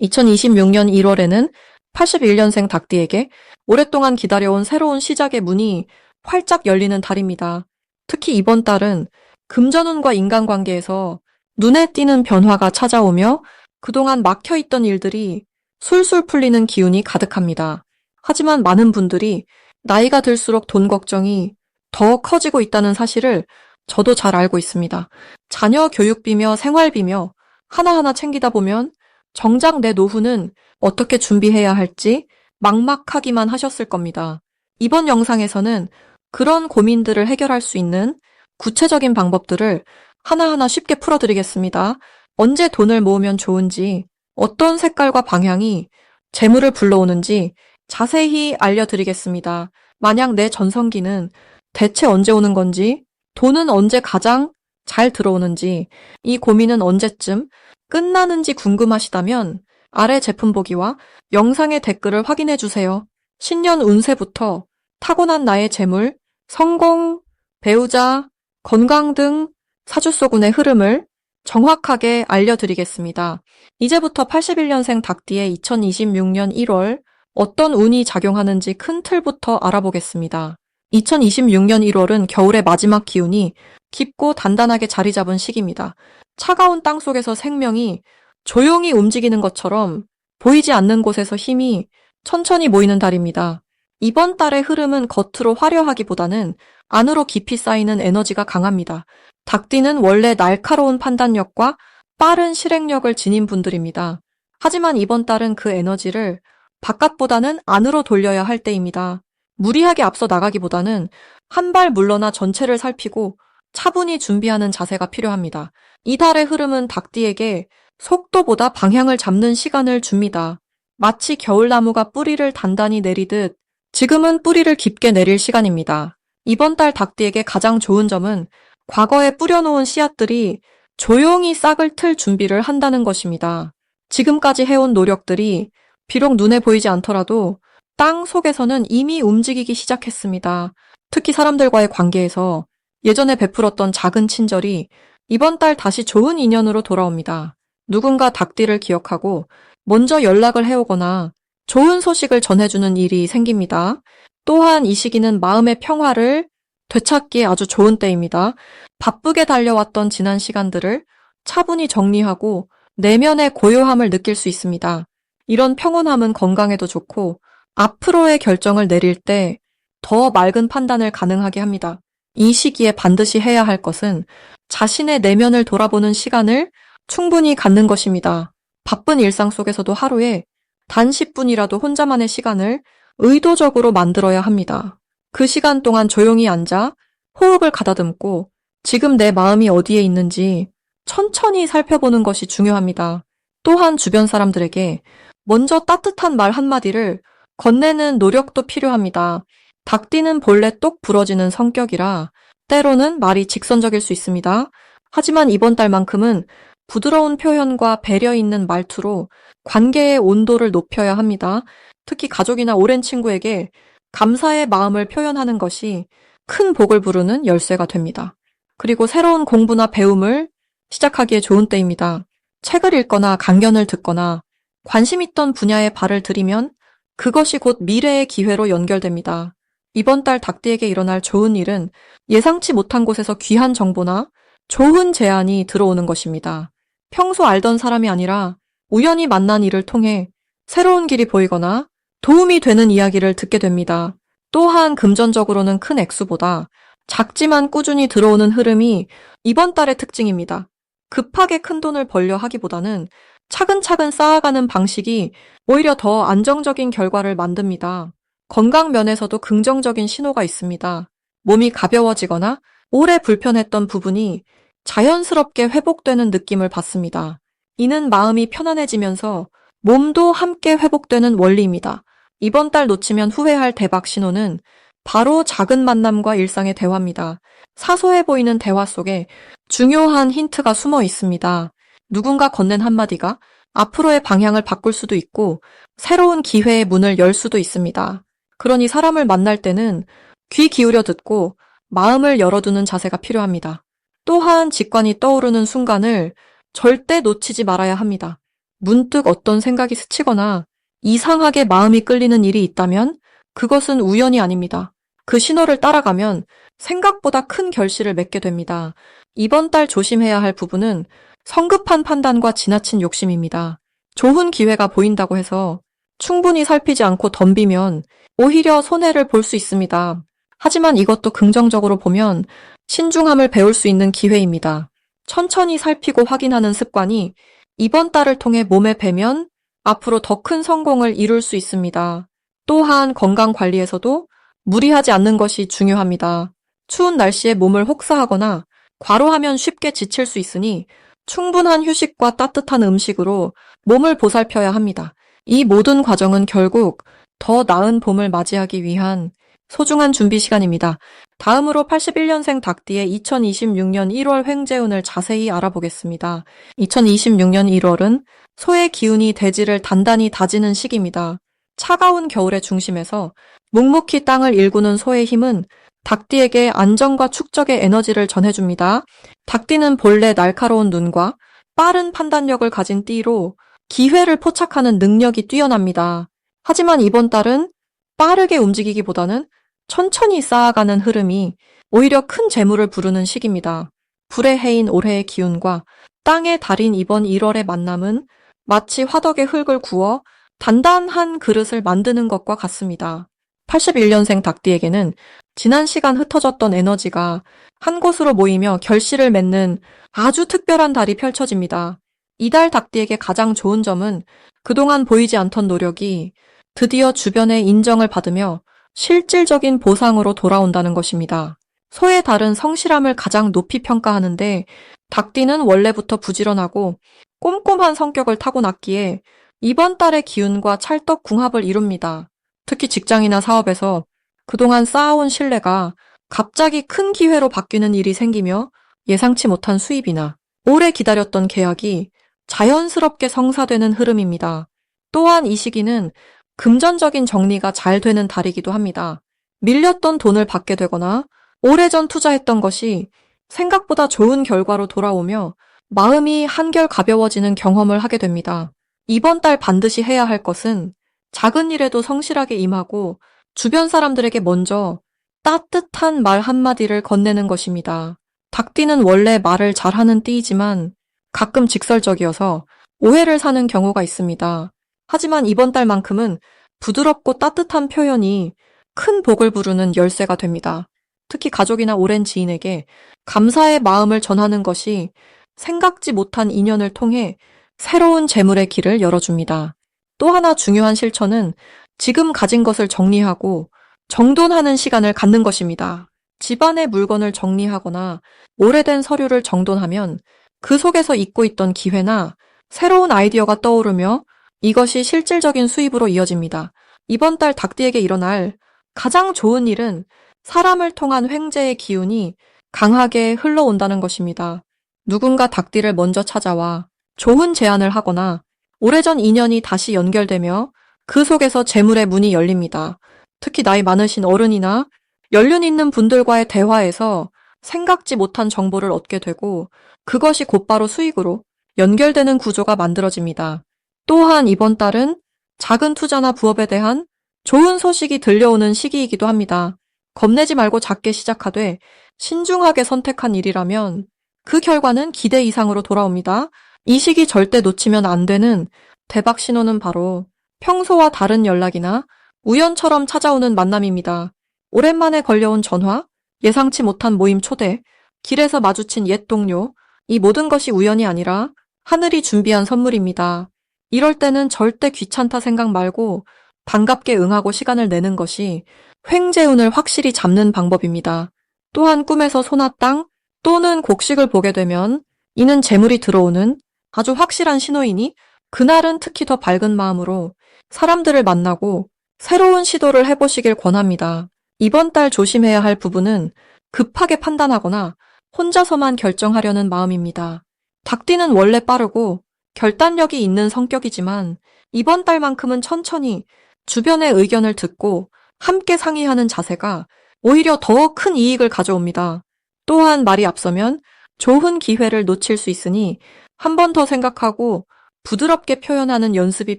2026년 1월에는 81년생 닭띠에게 오랫동안 기다려온 새로운 시작의 문이 활짝 열리는 달입니다. 특히 이번 달은 금전운과 인간관계에서 눈에 띄는 변화가 찾아오며 그동안 막혀있던 일들이 술술 풀리는 기운이 가득합니다. 하지만 많은 분들이 나이가 들수록 돈 걱정이 더 커지고 있다는 사실을 저도 잘 알고 있습니다. 자녀 교육비며 생활비며 하나하나 챙기다 보면 정작 내 노후는 어떻게 준비해야 할지 막막하기만 하셨을 겁니다. 이번 영상에서는 그런 고민들을 해결할 수 있는 구체적인 방법들을 하나하나 쉽게 풀어드리겠습니다. 언제 돈을 모으면 좋은지, 어떤 색깔과 방향이 재물을 불러오는지 자세히 알려드리겠습니다. 만약 내 전성기는 대체 언제 오는 건지, 돈은 언제 가장 잘 들어오는지, 이 고민은 언제쯤 끝나는지 궁금하시다면 아래 제품 보기와 영상의 댓글을 확인해 주세요. 신년 운세부터 타고난 나의 재물, 성공, 배우자, 건강 등 사주소군의 흐름을 정확하게 알려드리겠습니다. 이제부터 81년생 닭띠의 2026년 1월 어떤 운이 작용하는지 큰 틀부터 알아보겠습니다. 2026년 1월은 겨울의 마지막 기운이 깊고 단단하게 자리 잡은 시기입니다. 차가운 땅 속에서 생명이 조용히 움직이는 것처럼 보이지 않는 곳에서 힘이 천천히 모이는 달입니다. 이번 달의 흐름은 겉으로 화려하기보다는 안으로 깊이 쌓이는 에너지가 강합니다. 닭띠는 원래 날카로운 판단력과 빠른 실행력을 지닌 분들입니다. 하지만 이번 달은 그 에너지를 바깥보다는 안으로 돌려야 할 때입니다. 무리하게 앞서 나가기보다는 한 발 물러나 전체를 살피고 차분히 준비하는 자세가 필요합니다. 이 달의 흐름은 닭띠에게 속도보다 방향을 잡는 시간을 줍니다. 마치 겨울나무가 뿌리를 단단히 내리듯 지금은 뿌리를 깊게 내릴 시간입니다. 이번 달 닭띠에게 가장 좋은 점은 과거에 뿌려놓은 씨앗들이 조용히 싹을 틀 준비를 한다는 것입니다. 지금까지 해온 노력들이 비록 눈에 보이지 않더라도 땅 속에서는 이미 움직이기 시작했습니다. 특히 사람들과의 관계에서 예전에 베풀었던 작은 친절이 이번 달 다시 좋은 인연으로 돌아옵니다. 누군가 닭띠를 기억하고 먼저 연락을 해오거나 좋은 소식을 전해주는 일이 생깁니다. 또한 이 시기는 마음의 평화를 되찾기에 아주 좋은 때입니다. 바쁘게 달려왔던 지난 시간들을 차분히 정리하고 내면의 고요함을 느낄 수 있습니다. 이런 평온함은 건강에도 좋고 앞으로의 결정을 내릴 때 더 맑은 판단을 가능하게 합니다. 이 시기에 반드시 해야 할 것은 자신의 내면을 돌아보는 시간을 충분히 갖는 것입니다. 바쁜 일상 속에서도 하루에 단 10분이라도 혼자만의 시간을 의도적으로 만들어야 합니다. 그 시간 동안 조용히 앉아 호흡을 가다듬고 지금 내 마음이 어디에 있는지 천천히 살펴보는 것이 중요합니다. 또한 주변 사람들에게 먼저 따뜻한 말 한마디를 건네는 노력도 필요합니다. 닭띠는 본래 똑 부러지는 성격이라 때로는 말이 직선적일 수 있습니다. 하지만 이번 달만큼은 부드러운 표현과 배려 있는 말투로 관계의 온도를 높여야 합니다. 특히 가족이나 오랜 친구에게 감사의 마음을 표현하는 것이 큰 복을 부르는 열쇠가 됩니다. 그리고 새로운 공부나 배움을 시작하기에 좋은 때입니다. 책을 읽거나 강연을 듣거나 관심 있던 분야에 발을 들이면 그것이 곧 미래의 기회로 연결됩니다. 이번 달 닭띠에게 일어날 좋은 일은 예상치 못한 곳에서 귀한 정보나 좋은 제안이 들어오는 것입니다. 평소 알던 사람이 아니라 우연히 만난 일을 통해 새로운 길이 보이거나 도움이 되는 이야기를 듣게 됩니다. 또한 금전적으로는 큰 액수보다 작지만 꾸준히 들어오는 흐름이 이번 달의 특징입니다. 급하게 큰 돈을 벌려 하기보다는 차근차근 쌓아가는 방식이 오히려 더 안정적인 결과를 만듭니다. 건강 면에서도 긍정적인 신호가 있습니다. 몸이 가벼워지거나 오래 불편했던 부분이 자연스럽게 회복되는 느낌을 받습니다. 이는 마음이 편안해지면서 몸도 함께 회복되는 원리입니다. 이번 달 놓치면 후회할 대박 신호는 바로 작은 만남과 일상의 대화입니다. 사소해 보이는 대화 속에 중요한 힌트가 숨어 있습니다. 누군가 건넨 한마디가 앞으로의 방향을 바꿀 수도 있고 새로운 기회의 문을 열 수도 있습니다. 그러니 사람을 만날 때는 귀 기울여 듣고 마음을 열어두는 자세가 필요합니다. 또한 직관이 떠오르는 순간을 절대 놓치지 말아야 합니다. 문득 어떤 생각이 스치거나 이상하게 마음이 끌리는 일이 있다면 그것은 우연이 아닙니다. 그 신호를 따라가면 생각보다 큰 결실을 맺게 됩니다. 이번 달 조심해야 할 부분은 성급한 판단과 지나친 욕심입니다. 좋은 기회가 보인다고 해서 충분히 살피지 않고 덤비면 오히려 손해를 볼 수 있습니다. 하지만 이것도 긍정적으로 보면 신중함을 배울 수 있는 기회입니다. 천천히 살피고 확인하는 습관이 이번 달을 통해 몸에 배면 앞으로 더 큰 성공을 이룰 수 있습니다. 또한 건강 관리에서도 무리하지 않는 것이 중요합니다. 추운 날씨에 몸을 혹사하거나 과로하면 쉽게 지칠 수 있으니 충분한 휴식과 따뜻한 음식으로 몸을 보살펴야 합니다. 이 모든 과정은 결국 더 나은 봄을 맞이하기 위한 소중한 준비 시간입니다. 다음으로 81년생 닭띠의 2026년 1월 횡재운을 자세히 알아보겠습니다. 2026년 1월은 소의 기운이 대지를 단단히 다지는 시기입니다. 차가운 겨울의 중심에서 묵묵히 땅을 일구는 소의 힘은 닭띠에게 안정과 축적의 에너지를 전해줍니다. 닭띠는 본래 날카로운 눈과 빠른 판단력을 가진 띠로 기회를 포착하는 능력이 뛰어납니다. 하지만 이번 달은 빠르게 움직이기보다는 천천히 쌓아가는 흐름이 오히려 큰 재물을 부르는 시기입니다. 불의 해인 올해의 기운과 땅의 달인 이번 1월의 만남은 마치 화덕에 흙을 구워 단단한 그릇을 만드는 것과 같습니다. 81년생 닭띠에게는 지난 시간 흩어졌던 에너지가 한 곳으로 모이며 결실을 맺는 아주 특별한 달이 펼쳐집니다. 이달 닭띠에게 가장 좋은 점은 그동안 보이지 않던 노력이 드디어 주변의 인정을 받으며 실질적인 보상으로 돌아온다는 것입니다. 소의 달은 성실함을 가장 높이 평가하는데 닭띠는 원래부터 부지런하고 꼼꼼한 성격을 타고났기에 이번 달의 기운과 찰떡궁합을 이룹니다. 특히 직장이나 사업에서 그동안 쌓아온 신뢰가 갑자기 큰 기회로 바뀌는 일이 생기며 예상치 못한 수입이나 오래 기다렸던 계약이 자연스럽게 성사되는 흐름입니다. 또한 이 시기는 금전적인 정리가 잘 되는 달이기도 합니다. 밀렸던 돈을 받게 되거나 오래전 투자했던 것이 생각보다 좋은 결과로 돌아오며 마음이 한결 가벼워지는 경험을 하게 됩니다. 이번 달 반드시 해야 할 것은 작은 일에도 성실하게 임하고 주변 사람들에게 먼저 따뜻한 말 한마디를 건네는 것입니다. 닭띠는 원래 말을 잘하는 띠이지만 가끔 직설적이어서 오해를 사는 경우가 있습니다. 하지만 이번 달만큼은 부드럽고 따뜻한 표현이 큰 복을 부르는 열쇠가 됩니다. 특히 가족이나 오랜 지인에게 감사의 마음을 전하는 것이 생각지 못한 인연을 통해 새로운 재물의 길을 열어줍니다. 또 하나 중요한 실천은 지금 가진 것을 정리하고 정돈하는 시간을 갖는 것입니다. 집안의 물건을 정리하거나 오래된 서류를 정돈하면 그 속에서 잊고 있던 기회나 새로운 아이디어가 떠오르며 이것이 실질적인 수입으로 이어집니다. 이번 달 닭띠에게 일어날 가장 좋은 일은 사람을 통한 횡재의 기운이 강하게 흘러온다는 것입니다. 누군가 닭띠를 먼저 찾아와 좋은 제안을 하거나 오래전 인연이 다시 연결되며 그 속에서 재물의 문이 열립니다. 특히 나이 많으신 어른이나 연륜 있는 분들과의 대화에서 생각지 못한 정보를 얻게 되고 그것이 곧바로 수익으로 연결되는 구조가 만들어집니다. 또한 이번 달은 작은 투자나 부업에 대한 좋은 소식이 들려오는 시기이기도 합니다. 겁내지 말고 작게 시작하되 신중하게 선택한 일이라면 그 결과는 기대 이상으로 돌아옵니다. 이 시기 절대 놓치면 안 되는 대박 신호는 바로 평소와 다른 연락이나 우연처럼 찾아오는 만남입니다. 오랜만에 걸려온 전화, 예상치 못한 모임 초대, 길에서 마주친 옛 동료, 이 모든 것이 우연이 아니라 하늘이 준비한 선물입니다. 이럴 때는 절대 귀찮다 생각 말고 반갑게 응하고 시간을 내는 것이 횡재운을 확실히 잡는 방법입니다. 또한 꿈에서 소나 땅 또는 곡식을 보게 되면 이는 재물이 들어오는 아주 확실한 신호이니 그날은 특히 더 밝은 마음으로 사람들을 만나고 새로운 시도를 해보시길 권합니다. 이번 달 조심해야 할 부분은 급하게 판단하거나 혼자서만 결정하려는 마음입니다. 닭띠는 원래 빠르고 결단력이 있는 성격이지만 이번 달만큼은 천천히 주변의 의견을 듣고 함께 상의하는 자세가 오히려 더 큰 이익을 가져옵니다. 또한 말이 앞서면 좋은 기회를 놓칠 수 있으니 한 번 더 생각하고 부드럽게 표현하는 연습이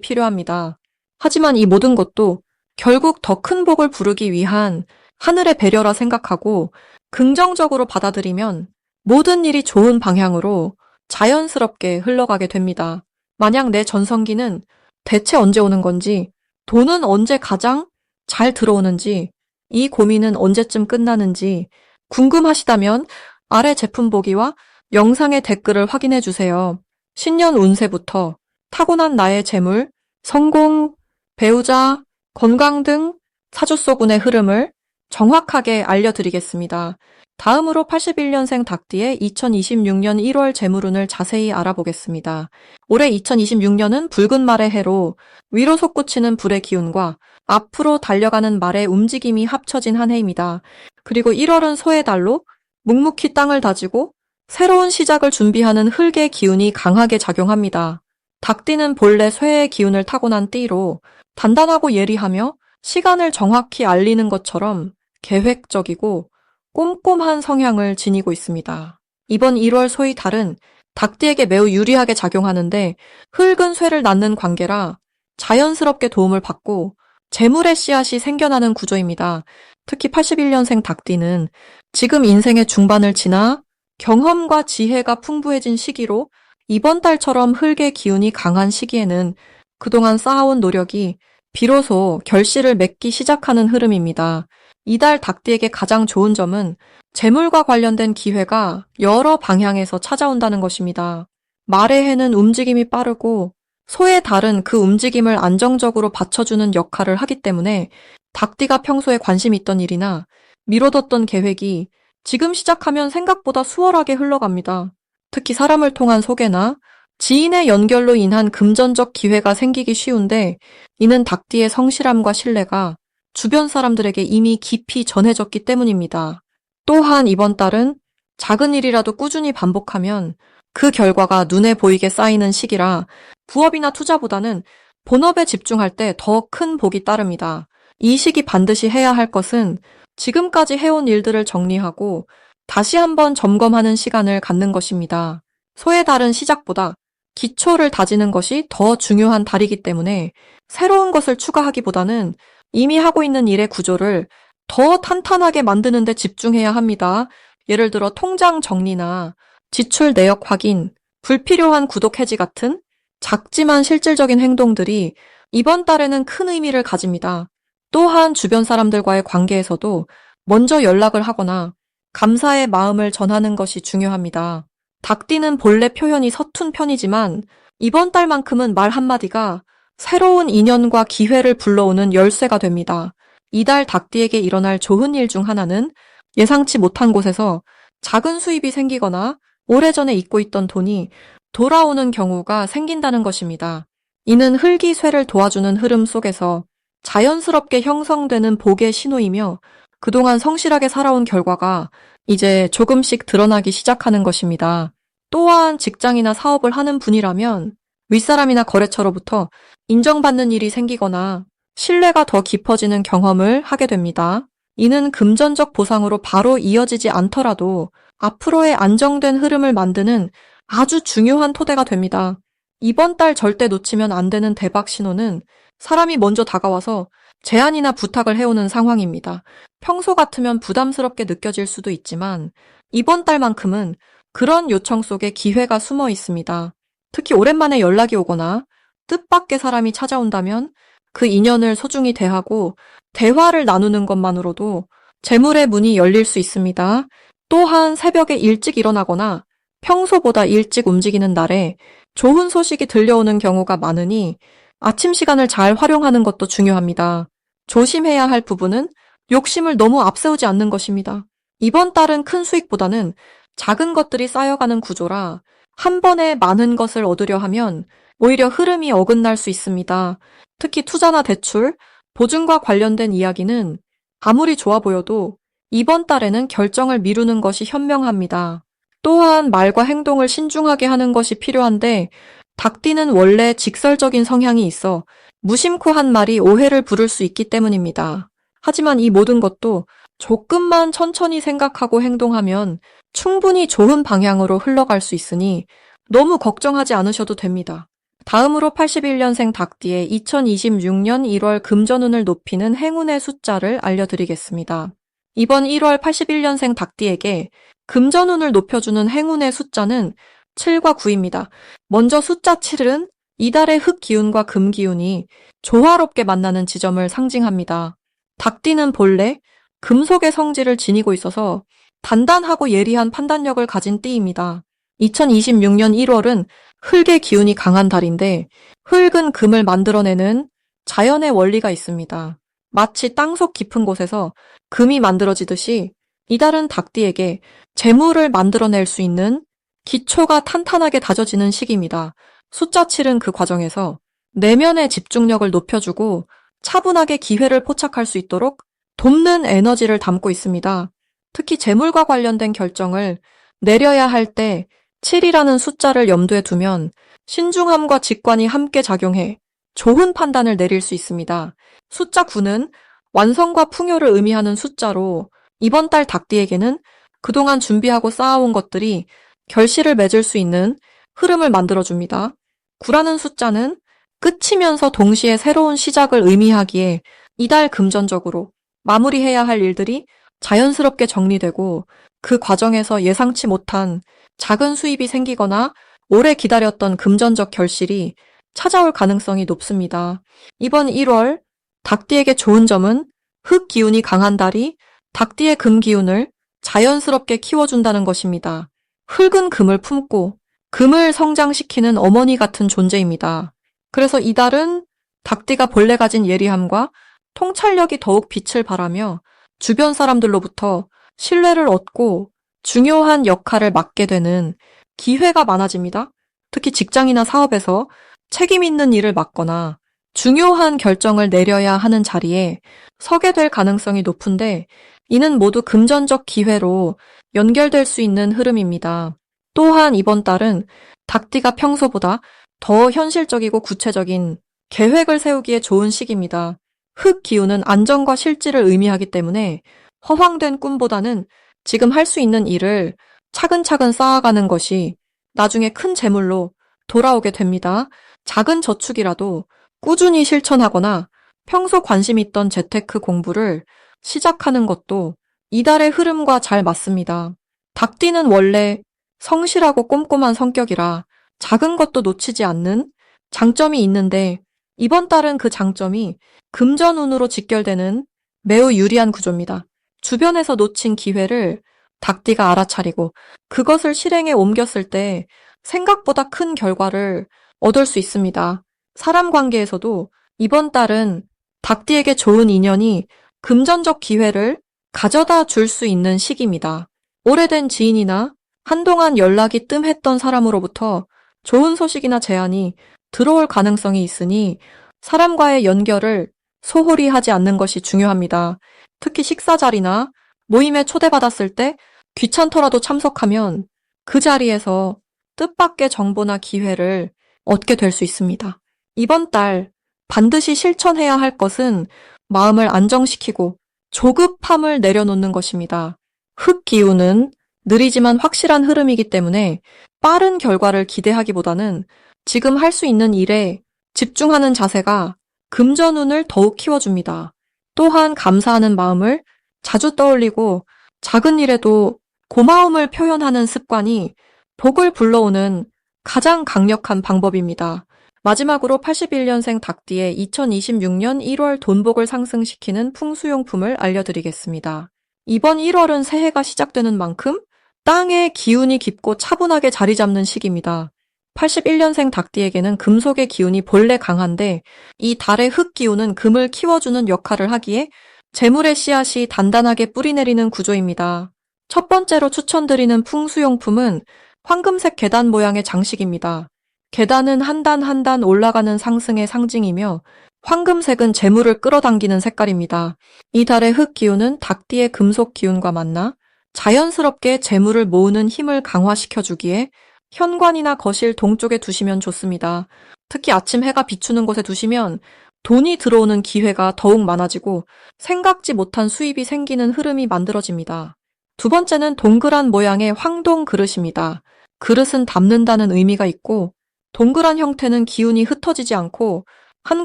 필요합니다. 하지만 이 모든 것도 결국 더 큰 복을 부르기 위한 하늘의 배려라 생각하고 긍정적으로 받아들이면 모든 일이 좋은 방향으로 자연스럽게 흘러가게 됩니다. 만약 내 전성기는 대체 언제 오는 건지, 돈은 언제 가장 잘 들어오는지, 이 고민은 언제쯤 끝나는지 궁금하시다면 아래 제품 보기와 영상의 댓글을 확인해 주세요. 신년 운세부터 타고난 나의 재물, 성공, 배우자, 건강 등 사주소군의 흐름을 정확하게 알려드리겠습니다. 다음으로 81년생 닭띠의 2026년 1월 재물운을 자세히 알아보겠습니다. 올해 2026년은 붉은 말의 해로 위로 솟구치는 불의 기운과 앞으로 달려가는 말의 움직임이 합쳐진 한 해입니다. 그리고 1월은 소의 달로 묵묵히 땅을 다지고 새로운 시작을 준비하는 흙의 기운이 강하게 작용합니다. 닭띠는 본래 쇠의 기운을 타고난 띠로 단단하고 예리하며 시간을 정확히 알리는 것처럼 계획적이고 꼼꼼한 성향을 지니고 있습니다. 이번 1월 소의 달은 닭띠에게 매우 유리하게 작용하는데 흙은 쇠를 낳는 관계라 자연스럽게 도움을 받고 재물의 씨앗이 생겨나는 구조입니다. 특히 81년생 닭띠는 지금 인생의 중반을 지나 경험과 지혜가 풍부해진 시기로 이번 달처럼 흙의 기운이 강한 시기에는 그동안 쌓아온 노력이 비로소 결실을 맺기 시작하는 흐름입니다. 이달 닭띠에게 가장 좋은 점은 재물과 관련된 기회가 여러 방향에서 찾아온다는 것입니다. 말의 해는 움직임이 빠르고 소의 달은 그 움직임을 안정적으로 받쳐주는 역할을 하기 때문에 닭띠가 평소에 관심 있던 일이나 미뤄뒀던 계획이 지금 시작하면 생각보다 수월하게 흘러갑니다. 특히 사람을 통한 소개나 지인의 연결로 인한 금전적 기회가 생기기 쉬운데 이는 닭띠의 성실함과 신뢰가 주변 사람들에게 이미 깊이 전해졌기 때문입니다. 또한 이번 달은 작은 일이라도 꾸준히 반복하면 그 결과가 눈에 보이게 쌓이는 시기라 부업이나 투자보다는 본업에 집중할 때 더 큰 복이 따릅니다. 이 시기 반드시 해야 할 것은 지금까지 해온 일들을 정리하고 다시 한번 점검하는 시간을 갖는 것입니다. 소의 달은 시작보다 기초를 다지는 것이 더 중요한 달이기 때문에 새로운 것을 추가하기보다는 이미 하고 있는 일의 구조를 더 탄탄하게 만드는 데 집중해야 합니다. 예를 들어 통장 정리나 지출 내역 확인, 불필요한 구독 해지 같은 작지만 실질적인 행동들이 이번 달에는 큰 의미를 가집니다. 또한 주변 사람들과의 관계에서도 먼저 연락을 하거나 감사의 마음을 전하는 것이 중요합니다. 닭띠는 본래 표현이 서툰 편이지만 이번 달만큼은 말 한마디가 새로운 인연과 기회를 불러오는 열쇠가 됩니다. 이달 닭띠에게 일어날 좋은 일 중 하나는 예상치 못한 곳에서 작은 수입이 생기거나 오래전에 잊고 있던 돈이 돌아오는 경우가 생긴다는 것입니다. 이는 흙이 쇠를 도와주는 흐름 속에서 자연스럽게 형성되는 복의 신호이며 그동안 성실하게 살아온 결과가 이제 조금씩 드러나기 시작하는 것입니다. 또한 직장이나 사업을 하는 분이라면 윗사람이나 거래처로부터 인정받는 일이 생기거나 신뢰가 더 깊어지는 경험을 하게 됩니다. 이는 금전적 보상으로 바로 이어지지 않더라도 앞으로의 안정된 흐름을 만드는 아주 중요한 토대가 됩니다. 이번 달 절대 놓치면 안 되는 대박 신호는 사람이 먼저 다가와서 제안이나 부탁을 해오는 상황입니다. 평소 같으면 부담스럽게 느껴질 수도 있지만 이번 달만큼은 그런 요청 속에 기회가 숨어 있습니다. 특히 오랜만에 연락이 오거나 뜻밖의 사람이 찾아온다면 그 인연을 소중히 대하고 대화를 나누는 것만으로도 재물의 문이 열릴 수 있습니다. 또한 새벽에 일찍 일어나거나 평소보다 일찍 움직이는 날에 좋은 소식이 들려오는 경우가 많으니 아침 시간을 잘 활용하는 것도 중요합니다. 조심해야 할 부분은 욕심을 너무 앞세우지 않는 것입니다. 이번 달은 큰 수익보다는 작은 것들이 쌓여가는 구조라 한 번에 많은 것을 얻으려 하면 오히려 흐름이 어긋날 수 있습니다. 특히 투자나 대출, 보증과 관련된 이야기는 아무리 좋아 보여도 이번 달에는 결정을 미루는 것이 현명합니다. 또한 말과 행동을 신중하게 하는 것이 필요한데 닭띠는 원래 직설적인 성향이 있어 무심코 한 말이 오해를 부를 수 있기 때문입니다. 하지만 이 모든 것도 조금만 천천히 생각하고 행동하면 충분히 좋은 방향으로 흘러갈 수 있으니 너무 걱정하지 않으셔도 됩니다. 다음으로 81년생 닭띠의 2026년 1월 금전운을 높이는 행운의 숫자를 알려드리겠습니다. 이번 1월 81년생 닭띠에게 금전운을 높여주는 행운의 숫자는 7과 9입니다. 먼저 숫자 7은 이달의 흙 기운과 금 기운이 조화롭게 만나는 지점을 상징합니다. 닭띠는 본래 금속의 성질을 지니고 있어서 단단하고 예리한 판단력을 가진 띠입니다. 2026년 1월은 흙의 기운이 강한 달인데 흙은 금을 만들어내는 자연의 원리가 있습니다. 마치 땅속 깊은 곳에서 금이 만들어지듯이 이달은 닭띠에게 재물을 만들어낼 수 있는 기초가 탄탄하게 다져지는 시기입니다. 숫자 7은 그 과정에서 내면의 집중력을 높여주고 차분하게 기회를 포착할 수 있도록 돕는 에너지를 담고 있습니다. 특히 재물과 관련된 결정을 내려야 할 때 7이라는 숫자를 염두에 두면 신중함과 직관이 함께 작용해 좋은 판단을 내릴 수 있습니다. 숫자 9는 완성과 풍요를 의미하는 숫자로 이번 달 닭띠에게는 그동안 준비하고 쌓아온 것들이 결실을 맺을 수 있는 흐름을 만들어줍니다. 9라는 숫자는 끝이면서 동시에 새로운 시작을 의미하기에 이달 금전적으로 마무리해야 할 일들이 자연스럽게 정리되고 그 과정에서 예상치 못한 작은 수입이 생기거나 오래 기다렸던 금전적 결실이 찾아올 가능성이 높습니다. 이번 1월 닭띠에게 좋은 점은 흙 기운이 강한 달이 닭띠의 금 기운을 자연스럽게 키워준다는 것입니다. 흙은 금을 품고 금을 성장시키는 어머니 같은 존재입니다. 그래서 이달은 닭띠가 본래 가진 예리함과 통찰력이 더욱 빛을 발하며 주변 사람들로부터 신뢰를 얻고 중요한 역할을 맡게 되는 기회가 많아집니다. 특히 직장이나 사업에서 책임 있는 일을 맡거나 중요한 결정을 내려야 하는 자리에 서게 될 가능성이 높은데 이는 모두 금전적 기회로 연결될 수 있는 흐름입니다. 또한 이번 달은 닭띠가 평소보다 더 현실적이고 구체적인 계획을 세우기에 좋은 시기입니다. 흙 기운은 안정과 실질을 의미하기 때문에 허황된 꿈보다는 지금 할 수 있는 일을 차근차근 쌓아가는 것이 나중에 큰 재물로 돌아오게 됩니다. 작은 저축이라도 꾸준히 실천하거나 평소 관심 있던 재테크 공부를 시작하는 것도 이달의 흐름과 잘 맞습니다. 닭띠는 원래 성실하고 꼼꼼한 성격이라 작은 것도 놓치지 않는 장점이 있는데 이번 달은 그 장점이 금전운으로 직결되는 매우 유리한 구조입니다. 주변에서 놓친 기회를 닭띠가 알아차리고 그것을 실행에 옮겼을 때 생각보다 큰 결과를 얻을 수 있습니다. 사람 관계에서도 이번 달은 닭띠에게 좋은 인연이 금전적 기회를 가져다 줄 수 있는 시기입니다. 오래된 지인이나 한동안 연락이 뜸했던 사람으로부터 좋은 소식이나 제안이 들어올 가능성이 있으니 사람과의 연결을 소홀히 하지 않는 것이 중요합니다. 특히 식사 자리나 모임에 초대받았을 때 귀찮더라도 참석하면 그 자리에서 뜻밖의 정보나 기회를 얻게 될 수 있습니다. 이번 달 반드시 실천해야 할 것은 마음을 안정시키고 조급함을 내려놓는 것입니다. 흙 기운은 느리지만 확실한 흐름이기 때문에 빠른 결과를 기대하기보다는 지금 할 수 있는 일에 집중하는 자세가 금전운을 더욱 키워줍니다. 또한 감사하는 마음을 자주 떠올리고 작은 일에도 고마움을 표현하는 습관이 복을 불러오는 가장 강력한 방법입니다. 마지막으로 81년생 닭띠의 2026년 1월 돈복을 상승시키는 풍수용품을 알려드리겠습니다. 이번 1월은 새해가 시작되는 만큼 땅의 기운이 깊고 차분하게 자리 잡는 시기입니다. 81년생 닭띠에게는 금속의 기운이 본래 강한데 이 달의 흙 기운은 금을 키워주는 역할을 하기에 재물의 씨앗이 단단하게 뿌리내리는 구조입니다. 첫 번째로 추천드리는 풍수용품은 황금색 계단 모양의 장식입니다. 계단은 한 단 한 단 올라가는 상승의 상징이며 황금색은 재물을 끌어당기는 색깔입니다. 이 달의 흙 기운은 닭띠의 금속 기운과 만나 자연스럽게 재물을 모으는 힘을 강화시켜주기에 현관이나 거실 동쪽에 두시면 좋습니다. 특히 아침 해가 비추는 곳에 두시면 돈이 들어오는 기회가 더욱 많아지고 생각지 못한 수입이 생기는 흐름이 만들어집니다. 두 번째는 동그란 모양의 황동 그릇입니다. 그릇은 담는다는 의미가 있고 동그란 형태는 기운이 흩어지지 않고 한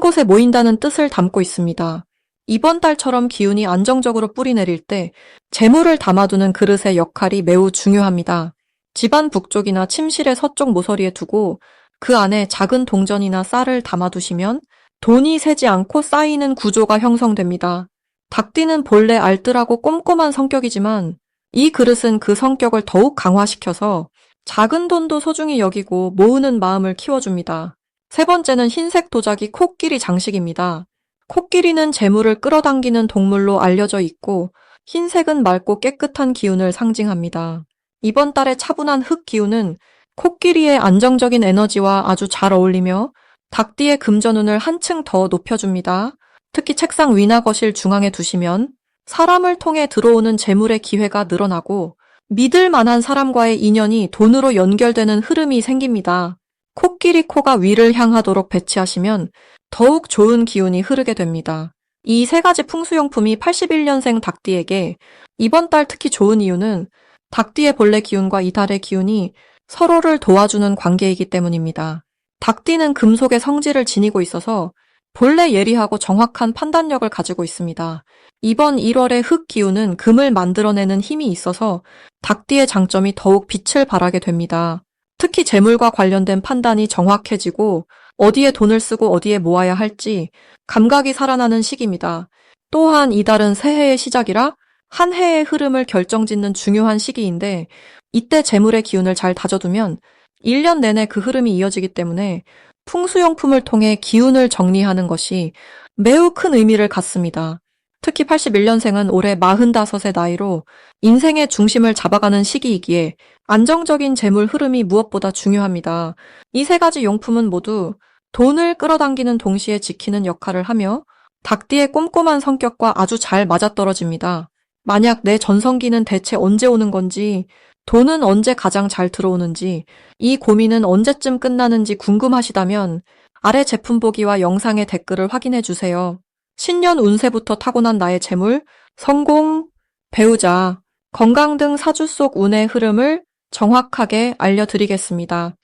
곳에 모인다는 뜻을 담고 있습니다. 이번 달처럼 기운이 안정적으로 뿌리내릴 때 재물을 담아두는 그릇의 역할이 매우 중요합니다. 집안 북쪽이나 침실의 서쪽 모서리에 두고 그 안에 작은 동전이나 쌀을 담아두시면 돈이 새지 않고 쌓이는 구조가 형성됩니다. 닭띠는 본래 알뜰하고 꼼꼼한 성격이지만 이 그릇은 그 성격을 더욱 강화시켜서 작은 돈도 소중히 여기고 모으는 마음을 키워줍니다. 세 번째는 흰색 도자기 코끼리 장식입니다. 코끼리는 재물을 끌어당기는 동물로 알려져 있고 흰색은 맑고 깨끗한 기운을 상징합니다. 이번 달의 차분한 흙 기운은 코끼리의 안정적인 에너지와 아주 잘 어울리며 닭띠의 금전운을 한층 더 높여줍니다. 특히 책상 위나 거실 중앙에 두시면 사람을 통해 들어오는 재물의 기회가 늘어나고 믿을 만한 사람과의 인연이 돈으로 연결되는 흐름이 생깁니다. 코끼리 코가 위를 향하도록 배치하시면 더욱 좋은 기운이 흐르게 됩니다. 이 세 가지 풍수용품이 81년생 닭띠에게 이번 달 특히 좋은 이유는 닭띠의 본래 기운과 이 달의 기운이 서로를 도와주는 관계이기 때문입니다. 닭띠는 금속의 성질을 지니고 있어서 본래 예리하고 정확한 판단력을 가지고 있습니다. 이번 1월의 흙 기운은 금을 만들어내는 힘이 있어서 닭띠의 장점이 더욱 빛을 발하게 됩니다. 특히 재물과 관련된 판단이 정확해지고 어디에 돈을 쓰고 어디에 모아야 할지 감각이 살아나는 시기입니다. 또한 이달은 새해의 시작이라 한 해의 흐름을 결정짓는 중요한 시기인데 이때 재물의 기운을 잘 다져두면 1년 내내 그 흐름이 이어지기 때문에 풍수용품을 통해 기운을 정리하는 것이 매우 큰 의미를 갖습니다. 특히 81년생은 올해 45의 나이로 인생의 중심을 잡아가는 시기이기에 안정적인 재물 흐름이 무엇보다 중요합니다. 이 세 가지 용품은 모두 돈을 끌어당기는 동시에 지키는 역할을 하며 닭띠의 꼼꼼한 성격과 아주 잘 맞아떨어집니다. 만약 내 전성기는 대체 언제 오는 건지, 돈은 언제 가장 잘 들어오는지, 이 고민은 언제쯤 끝나는지 궁금하시다면 아래 제품 보기와 영상의 댓글을 확인해 주세요. 신년 운세부터 타고난 나의 재물, 성공, 배우자, 건강 등 사주 속 운의 흐름을 정확하게 알려드리겠습니다.